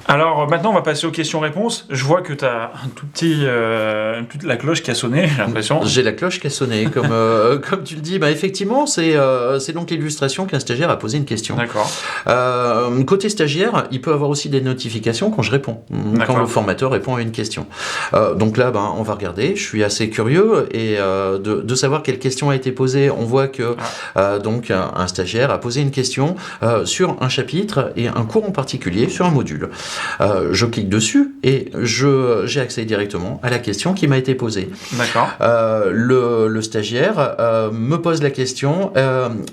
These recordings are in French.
Alors maintenant, on va passer aux questions-réponses. Je vois que tu as un tout petit, la cloche qui a sonné, j'ai l'impression. J'ai la cloche qui a sonné, comme tu le dis. Effectivement, c'est donc l'illustration qu'un stagiaire a posé une question. D'accord. Côté stagiaire, il peut avoir aussi des notifications quand je réponds, quand le formateur répond à une question. Donc là, on va regarder. Je suis assez curieux et de savoir quelle question a été posée. On voit que donc un stagiaire a posé une question sur un chapitre et un cours en particulier, sur un module. Je clique dessus et j'ai accès directement à la question qui m'a été posée. D'accord. Le stagiaire me pose la question,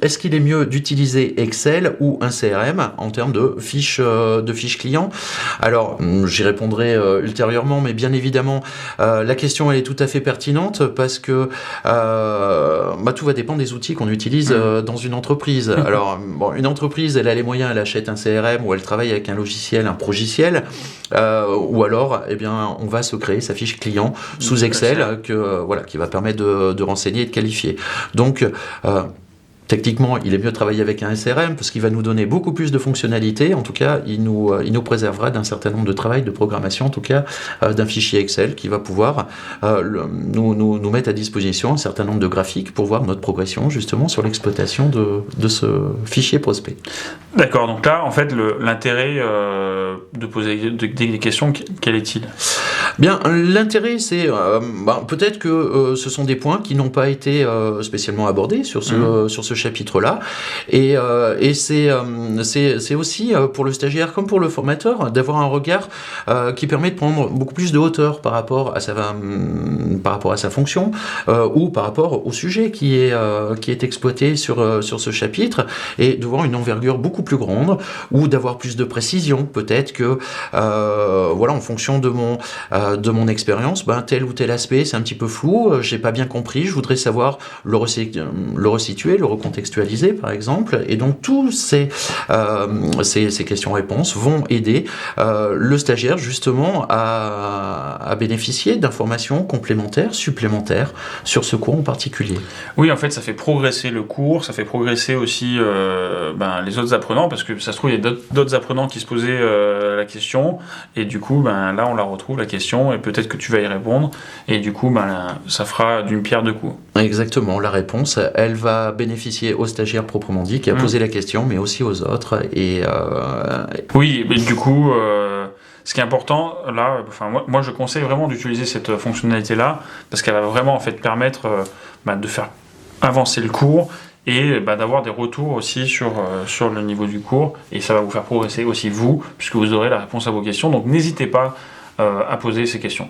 est-ce qu'il est mieux d'utiliser Excel ou un CRM en termes de fiches clients? Alors, j'y répondrai ultérieurement, mais bien évidemment, la question elle est tout à fait pertinente parce que tout va dépendre des outils qu'on utilise dans une entreprise. Alors, une entreprise, elle a les moyens, elle achète un CRM ou elle travaille avec un logiciel, un progiciel, ou alors, on va se créer sa fiche client sous Excel qui va permettre de renseigner et de qualifier. Donc, techniquement, il est mieux de travailler avec un SRM parce qu'il va nous donner beaucoup plus de fonctionnalités. En tout cas, il nous préservera d'un certain nombre de travail de programmation, en tout cas d'un fichier Excel qui va pouvoir nous mettre à disposition un certain nombre de graphiques pour voir notre progression justement sur l'exploitation de ce fichier prospect. D'accord, donc là, en fait, l'intérêt de poser des questions, quel est-il ? Bien, l'intérêt, c'est peut-être que ce sont des points qui n'ont pas été spécialement abordés sur ce chapitre-là, et c'est aussi pour le stagiaire comme pour le formateur d'avoir un regard qui permet de prendre beaucoup plus de hauteur par rapport à sa fonction ou par rapport au sujet qui est exploité sur ce chapitre, et de voir une envergure beaucoup plus grande ou d'avoir plus de précision. Peut-être que en fonction de mon expérience, tel ou tel aspect c'est un petit peu flou, j'ai pas bien compris, je voudrais savoir le resituer, le recontextualiser par exemple, et donc tous ces questions-réponses vont aider le stagiaire justement à bénéficier d'informations complémentaires, supplémentaires sur ce cours en particulier. Oui, en fait ça fait progresser le cours, ça fait progresser aussi les autres apprenants, parce que ça se trouve il y a d'autres apprenants qui se posaient la question, et du coup là on la retrouve la question, et peut-être que tu vas y répondre, et du coup ça fera d'une pierre deux coups. Exactement, la réponse elle va bénéficier au stagiaire proprement dit qui a posé la question, mais aussi aux autres. Oui, mais du coup ce qui est important là, moi je conseille vraiment d'utiliser cette fonctionnalité là, parce qu'elle va vraiment en fait permettre de faire avancer le cours et d'avoir des retours aussi sur le niveau du cours, et ça va vous faire progresser aussi vous, puisque vous aurez la réponse à vos questions. Donc n'hésitez pas à poser ces questions.